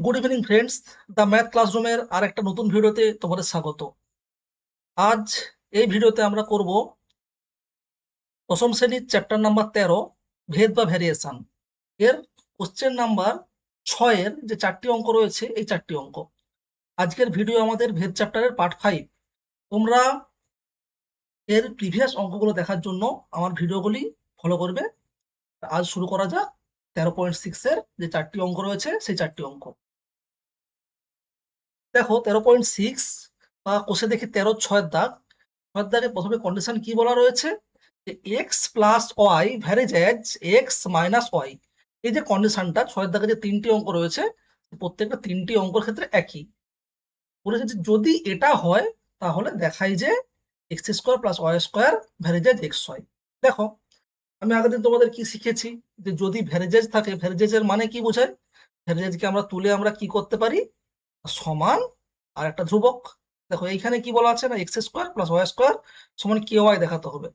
Good evening friends, the math ক্লাসরুমের আর একটা নতুন ভিডিওতে তোমাদের স্বাগত। আজ এই ভিডিওতে আমরা করব দশম শ্রেণীর চ্যাপ্টার নাম্বার 13, ভেদ বা ভ্যারিয়েশন এর কোশ্চেন নাম্বার 6-এর যে 4টি অঙ্ক রয়েছে, এই 4টি অঙ্ক। আজকের ভিডিও আমাদের ভেদ চ্যাপ্টারের পার্ট 5। তোমরা এর প্রিভিয়াস অঙ্কগুলো দেখার জন্য আমার ভিডিওগুলি ফলো করবে। আজ শুরু করা যাক 13.6-এর যে 4টি অঙ্ক রয়েছে, সেই 4টি অঙ্ক। দেখো 13.6 বা কোষে দেখি 13-6 দাগ। 6 দাগে প্রথমে কন্ডিশন কি বলা রয়েছে, যে x plus y varies as x minus y. এই যে কন্ডিশনটা 6 দাগে যে 3টি অঙ্ক রয়েছে, প্রত্যেকটা 3টি অঙ্কের ক্ষেত্রে একই বলেছে যে যদি এটা হয় তাহলে দেখাই যে x square plus y square varies as x y. দেখো আমি আগের দিন তোমাদের কি শিখেছি, যে যদি ভ্যারিজেজ থাকে, ভ্যারিজেজের মানে কি বোঝায়, ভ্যারিজেজকে আমরা তুলে আমরা কি করতে পারি, সমান আর একটা ধ্রুবক। দেখো এইখানে কি বলা আছে না, x square plus y square সমান কে ওয়াই দেখাতে হবে।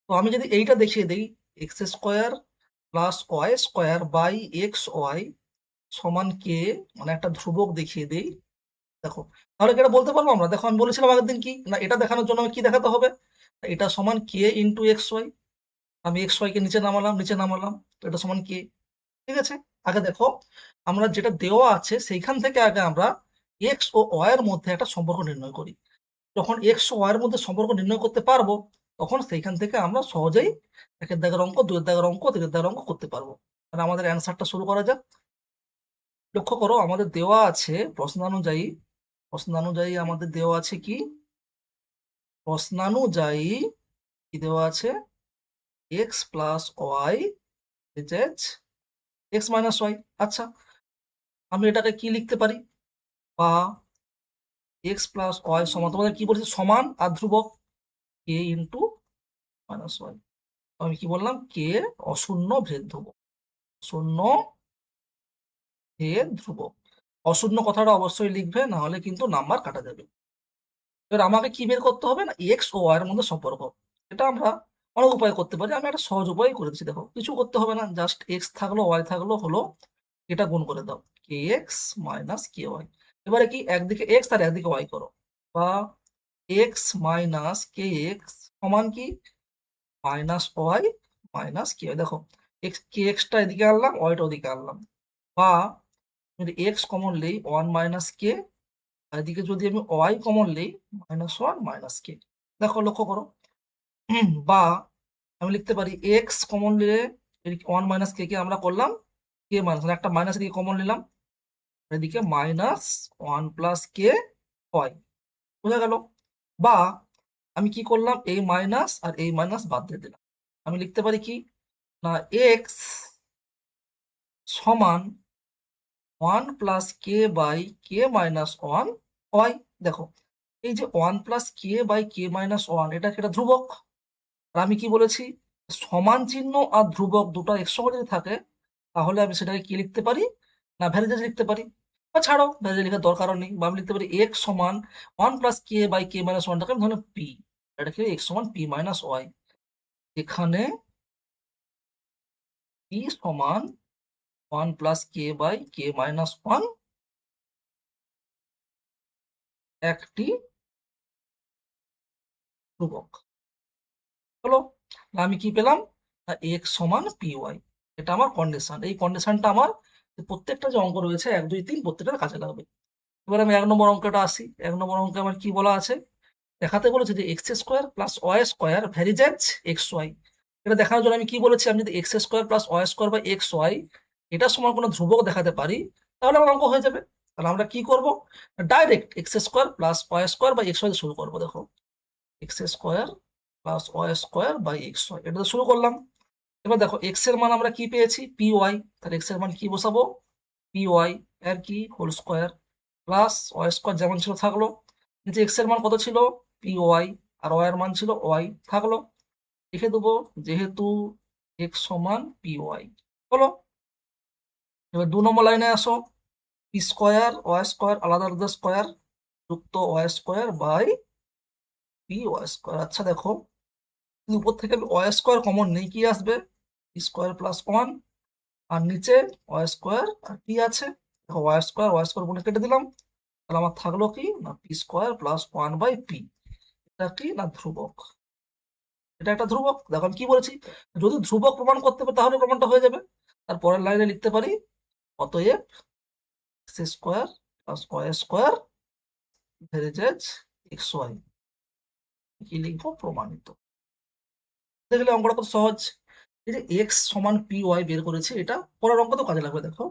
তো আমি যদি এইটা দেখিয়ে দিই, x square plus y square by x y সমান কে, মানে একটা ধ্রুবক দেখিয়ে দিই। দেখো তাহলে কি এটা বলতে পারবো আমরা? দেখো আমি বলেছিলাম আগের দিন কি না, এটা দেখানোর জন্য আমি কি দেখাতে হবে, এটা সমান কে ইন্টু এক্স ওয়াই। আমি এক্স ওয়াই কে নিচে নামালাম, নিচে নামালাম, তো এটা সমান কে। ঠিক আছে, আগে দেখো আমরা যেটা দেওয়া আছে সেইখান থেকে আগে আমরা এক্স ও ওয়াই এর মধ্যে একটা সম্পর্ক নির্ণয় করি। যখন এক্স ও ওয়াই এর মধ্যে সম্পর্ক নির্ণয় করতে পারবো, তখন সেইখান থেকে আমরা সহজেই একের দাগের অঙ্ক, দুয়ের দাগের অঙ্ক, তিনের দাগের অঙ্ক করতে পারবো। আর আমাদের অ্যান্সারটা শুরু করা যাক। লক্ষ্য করো আমাদের দেওয়া আছে প্রশ্নানুযায়ী আমাদের দেওয়া আছে কি, প্রশ্নানুযায়ী কি দেওয়া আছে, x plus y x minus y. আচ্ছা, আমি এটাকে কি লিখতে পারি, বা এক্স প্লাস ওয়াই সমান, তোমাদের কি বলছে, সমান আর ধ্রুবক কে ইন্টু মাইনাস ওয়াই। আমি কি বললাম, কে অশূন্য ভেদ ধ্রুবক, শূন্য ভেদ ধ্রুবক। অশূন্য কথাটা অবশ্যই লিখবে, না হলে কিন্তু নাম্বার কাটা যাবে। এবার আমাকে কি বের করতে হবে না, এক্স ও ওয়াই এর মধ্যে সম্পর্ক। এটা আমরা অনেক উপায় করতে পারি, আমি একটা সহজ উপায় করেছি। দেখো কিছু করতে হবে না, জাস্ট এক্স থাকলো ওয়াই থাকলো, হলো এটা গুণ করে দাও, কে এক্স মাইনাস কে ওয়াই। এবারে কি একদিকে এক্স আর একদিকে ওয়াই করো, বা এক্স মাইনাস কে এক্স সমান কি মাইনাস ওয়াই মাইনাস কে। দেখো এক্স কে এক্সটা এদিকে আনলাম, ওয়াইটা ওদিকে আনলাম, বা যদি এক্স কমন নেই ওয়ান মাইনাস কে, আর এদিকে যদি আমি ওয়াই কমন নেই মাইনাস ওয়ান মাইনাস কে। দেখো লক্ষ্য করো, বা আমি লিখতে পারি এক্স কমন নিলে ওয়ান মাইনাস কে কে আমরা করলাম কে মাইনাস, একটা মাইনাস এদিকে কমন নিলাম, এদিকে মাইনাস ওয়ান প্লাস কে ওয়াই। বোঝা গেল? বা আমি কি করলাম, এই মাইনাস আর এই মাইনাস বাদ দিয়ে দিলাম। আমি লিখতে পারি কি না, এক্স সমান one plus k by k minus one y. দেখো এই যে one plus k by k minus one, এটা একটা ধ্রুবক। আর আমি কি বলেছি, সমান চিহ্ন আর ধ্রুবক দুটো একসঙ্গে যদি থাকে, তাহলে আমি সেটাকে কি লিখতে পারি না, ভ্যারিজেজ লিখতে পারি। বা ছাড়ো, ভ্যারিজেজ লেখার দরকারও নেই, বা আমি লিখতে পারি এক্স সমান one plus k by k minus ওয়ানটাকে আমি ধরুন পি, এটাকে এক্স সমান পি মাইনাস ওয়াই। এখানে পি সমান one plus k by k minus one, একটি ধ্রুবক। হলো, আমি কি পেলাম, এক্স সমান পি ওয়াই। এটা আমার কন্ডিশন। এই কন্ডিশনটা আমার প্রত্যেকটা যে অঙ্ক রয়েছে 1, 2, 3 প্রত্যেকটা কাজে লাগবে। এবার আমি 1 নম্বর অঙ্কটা আসি। 1 নম্বর অঙ্কে আমার কি বলা আছে, দেখাতে বলেছে যে x square plus y square varies as x y. এটা দেখানোর জন্য আমি কি বলেছি, আমি যদি x square plus y square বা এক্স ওয়াই এটা সমান কোনো ধ্রুবক দেখাতে পারি, তাহলে আমার অঙ্ক হয়ে যাবে। তাহলে আমরা কি করব, direct x square plus y square বা এক্স ওয়াই শুরু করবো। দেখো x square plus y square by x y, এটা শুরু করলাম। এবার দেখো এক্স এর মান আমরা কি পেয়েছি, পি ওয়াই। তাহলে এক্স এর মান কি বসাবো, পি ওয়াই এর কি whole square plus y square যেমন ছিল থাকলো, নিচে এক্স এর মান কত ছিল, পি ওয়াই, আর ওয়াই এর মান ছিল ওয়াই, থাকলো। লিখে দেবো যেহেতু এক্স সমান পি ওয়াই। হলো, এবার 2 নম্বর লাইনে আসো, পি স্কোয়ার ওয়াই স্কোয়ার আলাদা আলাদা স্কোয়ার যুক্ত y square by p y square. আচ্ছা দেখো, উপর থেকে আমি ওয়াই স্কোয়ার কমন নেই, কি আসবে, পি স্কোয়ার প্লাস ওয়ান, আর নিচে ওয়াই স্কোয়ার আর পি আছে। দেখো ওয়াই স্কোয়ার বলে কেটে দিলাম, তাহলে আমার থাকলো কি না পি স্কোয়ার প্লাস 1/p। এটা কি না ধ্রুবক, এটা একটা ধ্রুবক। দেখো আমি কি বলেছি, যদি ধ্রুবক প্রমাণ করতে হবে তাহলে প্রমাণটা হয়ে যাবে। তারপরের লাইনে লিখতে পারি অতএব x square plus y square varies as x y, কি লিখবো প্রমাণিত। দেখলে অঙ্কটা কত সহজ। এই যে এক্স সমান পি ওয়াই বের করেছি, এটা পরের অঙ্কতেও কাজে লাগবে। দেখো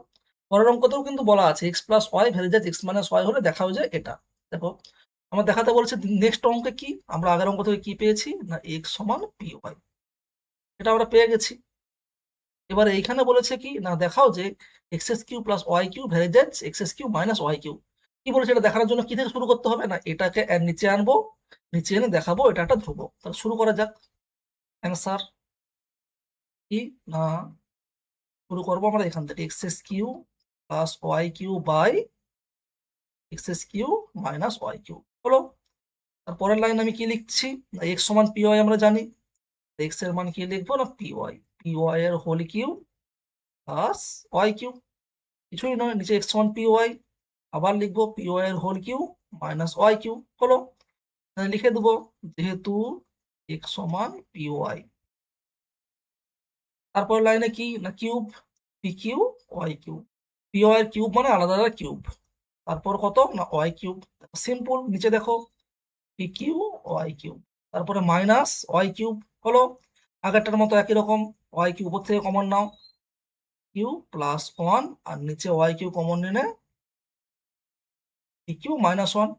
পরের অঙ্কতেও কিন্তু বলা আছে x plus y varies as x minus y হলে দেখাও যে এটা। দেখো আমার দেখাতে বলছে নেক্সট অঙ্কে কি, আমরা আগের অঙ্ক থেকে কি পেয়েছি না এক্স সমান পি ওয়াই, এটা আমরা পেয়ে গেছি। এবার এইখানে বলেছে কি না দেখাও যে x s q plus y q varies as x s q minus y q. কি বলেছে এটা দেখানোর জন্য কি থেকে শুরু করতে হবে না এটাকে এর নিচে আনবো, নিচে এনে দেখাবো এটা একটা ধ্রুবক। তাহলে শুরু করা যাক। অ্যান্সার কি না শুরু করবো আমরা এখান থেকে x s q plus y q by x s q minus y q হলো। তারপরের লাইন আমি কি লিখছি, এক্স সমান পি ওয়াই আমরা জানি, এক্স এর মান কি লিখবো না পি ওয়াই এর whole q plus y q, কিছুই নয় নিচে এক্স সমান পি ওয়াই, আবার লিখবো পি ওয়াই এর whole q minus y q হলো। লিখে দেবো যেহেতু এক্স সমান পি ওয়াই, তারপর লাইনে কি না cube p q y q, p y এর কিউব মানে আলাদা আলাদা কিউব, তারপর কত না ওয়াই কিউব। সিম্পল, নিচে দেখো পি কিউ ওয়াই কিউব, তারপরে মাইনাস ওয়াই কিউব হলো। আগেরটার মতো একই রকম, ওয়াই কিউব উপর থেকে কমন নাও কিউ প্লাস 1 আর নিচে ওয়াই কিউ কমন নিলে পি কিউ মাইনাস 1,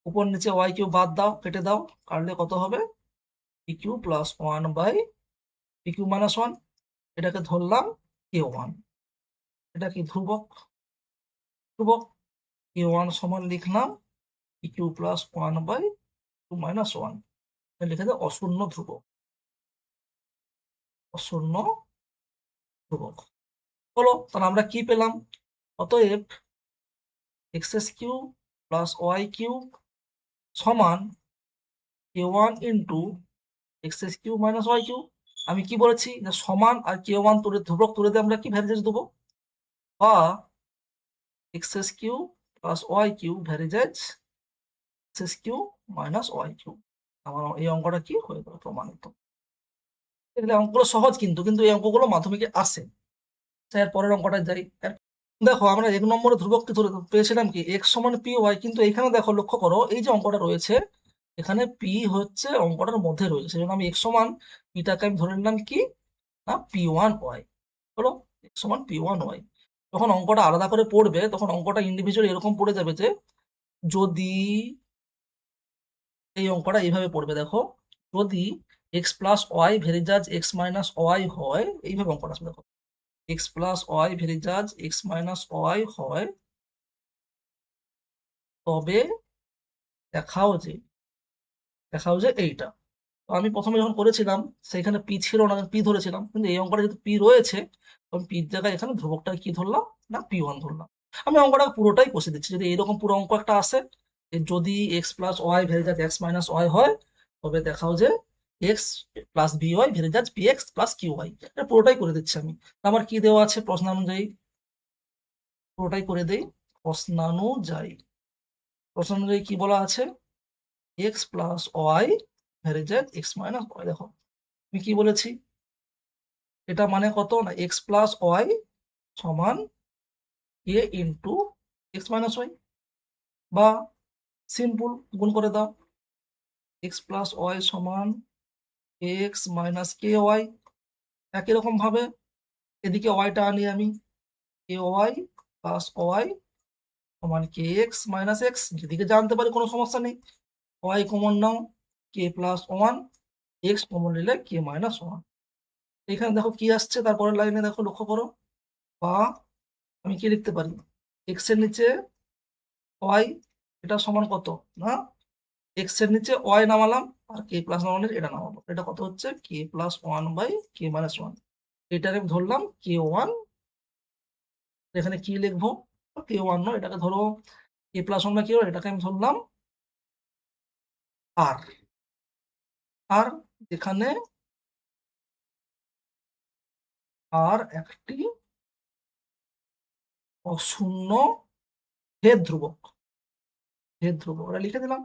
উপর নিচে ওয়াই কিউ বাদ দাও কেটে দাও, কাটলে কত হবে p q plus 1 by p q minus 1। এটাকে ধরলাম কে ওয়ান, এটা কি ধ্রুবক, ধ্রুবক কে ওয়ান সমান লিখলাম পি কিউ প্লাস 1/2 - 1, লিখে দাও অশূন্য ধ্রুবক, অশূন্য ধ্রুবক হলো। তাহলে আমরা কি পেলাম অতএব x s q plus y q সমান k one into x s q minus y q. আমি কি বলেছি যে সমান আর কে ওয়ান তুলে ধ্রুবক তুলে দিয়ে আমরা কি ভ্যারিজেজ দেবো, বা x s q plus y q varies as x s q minus y q. আমার এই অঙ্কটা কি হয়ে গেল প্রমাণিত। এগুলো অঙ্কগুলো সহজ কিন্তু কিন্তু এই অঙ্কগুলো মাধ্যমিকে আসে। এর পরের অঙ্কটা যাই। দেখো আমরা 1 নম্বরে ধ্রুবকটি ধরে পেয়েছিলাম কি এক্স সমান পি ওয়াই, কিন্তু এখানে দেখো লক্ষ্য করো এই যে অঙ্কটা রয়েছে এখানে পি হচ্ছে অঙ্কটার মধ্যে রয়েছে, সেজন্য আমি এক্স সমান পিটাকে আমি ধরে নিলাম কি না পি ওয়ান ওয়াই হলো, এক্স সমান পি ওয়ান ওয়াই। যখন অঙ্কটা আলাদা করে পড়বে তখন অঙ্কটা ইন্ডিভিজুয়াল এরকম পড়ে যাবে যে যদি এই অঙ্কটা এইভাবে পড়বে দেখো, যদি x plus y varies as x minus y হয়, এইভাবে অঙ্কটা আসবে দেখো x plus y varies as x minus y হয় তবে দেখাও যে এইটা। তো আমি প্রথমে যখন করেছিলাম সেখানে পি ছিল না, পি ধরেছিলাম, কিন্তু এই অঙ্কটা যেহেতু পি রয়েছে তখন পির জায়গায় এখানে ধ্রুবকটা কি ধরলাম না পি ওয়ান ধরলাম। আমি অঙ্কটা পুরোটাই কষে দিচ্ছি, যদি এরকম পুরো অঙ্ক একটা আসে যে যদি x plus y varies as x minus y হয় তবে দেখাও যে x plus b y varies as p x plus q y, এটা পুরোটাই করে দিচ্ছি আমি। আমার কি দেওয়া আছে প্রশ্ন অনুযায়ী, পুরোটাই করে দেই প্রশ্নানুযায়ী। প্রশ্ন অনুযায়ী কি বলা আছে x plus y varies as x minus y. দেখো আমি কি বলেছি এটা মানে কত না এক্স প্লাস ওয়াই সমান এ ইন্টু এক্স মাইনাস ওয়াই, বা সিম্পল গুণ করে দাও এক্স প্লাস ওয়াই সমান এক্স মাইনাস কে ওয়াই। একই রকম ভাবে এদিকে ওয়াইটা আনি আমি কে ওয়াই প্লাস ওয়াই সমান কে এক্স মাইনাস এক্স, যেদিকে জানতে পারি কোনো সমস্যা নেই। ওয়াই কমন নাও k plus one, x common নিলে কে মাইনাস ওয়ান। এখানে দেখো কি আসছে তারপরের লাইনে দেখো লক্ষ্য করো, বা আমি কি লিখতে পারি এক্স এর নিচে ওয়াই, এটা সমান কত না এক্স এর নিচে ওয়াই নামালাম আর কে প্লাস নামালে এটা নামাবো, এটা কত হচ্ছে কে প্লাস 1/k-1। এটাকে আমি ধরলাম কে ওয়ান, এখানে কি লিখবো কে ওয়ান নয়, এটাকে ধরো কে প্লাস 1/k, এটাকে আমি ধরলাম আর, আর এখানে আর একটি অশূন্য ভেদ ধ্রুবক, ভেদ ধ্রুবক ওটা লিখে দিলাম।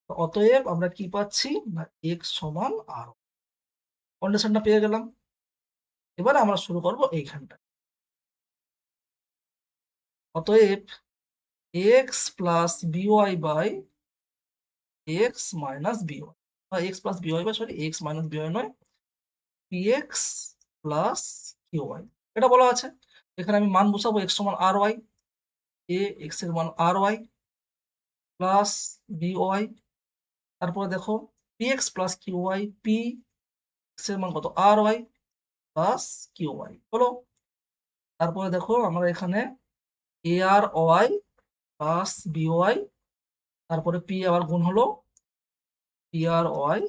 তো অতএব আমরা কি পাচ্ছি না এক্স সমান আর, কন্ডিশনটা পেয়ে গেলাম। এবার আমরা শুরু করব এইখানটা। অতএব x plus b y by x minus b y, বা x plus b y by sorry x minus b y নয়, পিএক্স প্লাস কিউওয়াই এটা বলা আছে। এখানে আমি মান বসাবো এক্স সমান আর ওয়াই, এ এক্স এর মান আর ওয়াই প্লাস বিওয়াই, তারপরে দেখো পিএক্স প্লাস কিউওয়াই, পি এক্স এর মান কত আর ওয়াই প্লাস কিউওয়াই হলো। তারপরে দেখো আমরা এখানে a r y plus b y, তারপরে পি আবার গুণ হলো p r y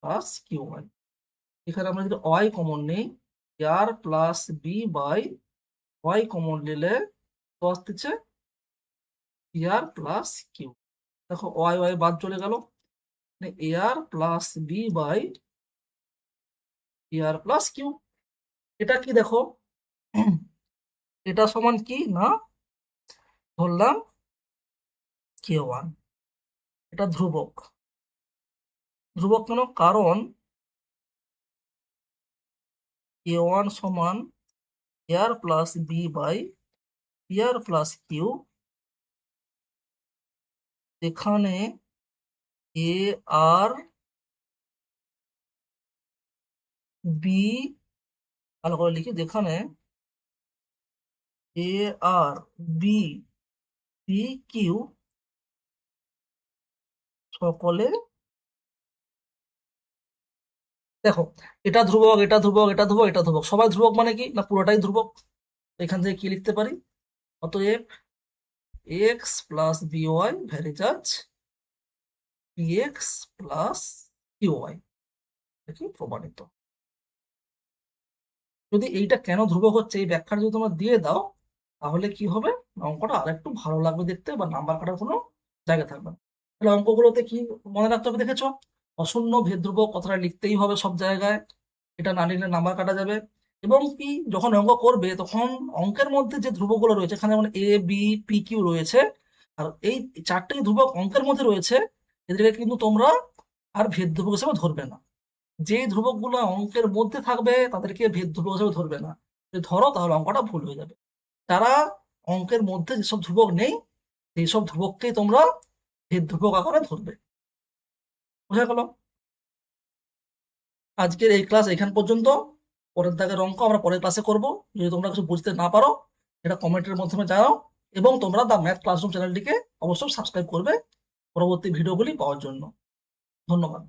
plus q y. এখানে আমরা যদি ওয়াই কমন নিই, r plus b by y common নিলে তো আসতেছে আর প্লাস কিউ। দেখো ওয়াই ওয়াই বাদ চলে গেল, r plus b by r plus q. এটা কি দেখো এটা সমান কি না ধরলাম কে ওয়ান, এটা ধ্রুবক। ধ্রুবক কেন? কারণ কে ওয়ান সমান r plus b by r plus q, এখানে এ আর বি, ভালো করে লিখি, যেখানে এ আর বি পি কিউ সকলে, দেখো এটা ধ্রুবক, এটা ধ্রুবক, এটা ধ্রুবক, এটা ধ্রুবক, সবাই ধ্রুবক মানে কি না পুরোটাই ধ্রুবক। এখান থেকে কি লিখতে পারি, অতএব x plus b y varies as p x plus q y কি প্রমাণিত। যদি এইটা কেন ধ্রুবক হচ্ছে এই ব্যাখ্যাটা যদি তোমরা দিয়ে দাও, তাহলে কি হবে, অঙ্কটা আর একটু ভালো লাগবে দেখতে, বা নাম্বার কাটার কোনো জায়গা থাকবে না। তাহলে অঙ্কগুলোতে কি মনে রাখতে হবে দেখেছো, অশূন্য ভেদ ধ্রুবক কথাটা লিখতেই হবে সব জায়গায়, এটা না লিখলে নাম্বার কাটা যাবে। এবং কি যখন অঙ্ক করবে তখন অঙ্কের মধ্যে যে ধ্রুবকগুলো রয়েছে, এখানে যেমন এ বি পি কিউ রয়েছে, আর এই চারটেই ধ্রুবক অঙ্কের মধ্যে রয়েছে, এদেরকে কিন্তু তোমরা আর ভেদ ধ্রুবক হিসেবে ধরবে না। যে ধ্রুবকগুলো অঙ্কের মধ্যে থাকবে তাদেরকে ভেদ ধ্রুবক হিসেবে ধরবে না, যদি ধরো তাহলে অঙ্কটা ভুল হয়ে যাবে। তারা অঙ্কের মধ্যে যেসব ধ্রুবক নেই সেই সব ধ্রুবককেই তোমরা ভেদ ধ্রুবক আকারে ধরবে। বোঝা গেল? আজকের এই ক্লাস এখান পর্যন্ত। পরের দাগের অঙ্ক আমরা পরের ক্লাসে করব। যদি তোমরা কিছু বুঝতে না পারো এটা কমেন্টের মাধ্যমে জানাও, এবং তোমরা দ্য ম্যাথ ক্লাসরুম চ্যানেলটিকে অবশ্যই সাবস্ক্রাইব করবে পরবর্তী ভিডিওগুলি পাওয়ার জন্য। ধন্যবাদ।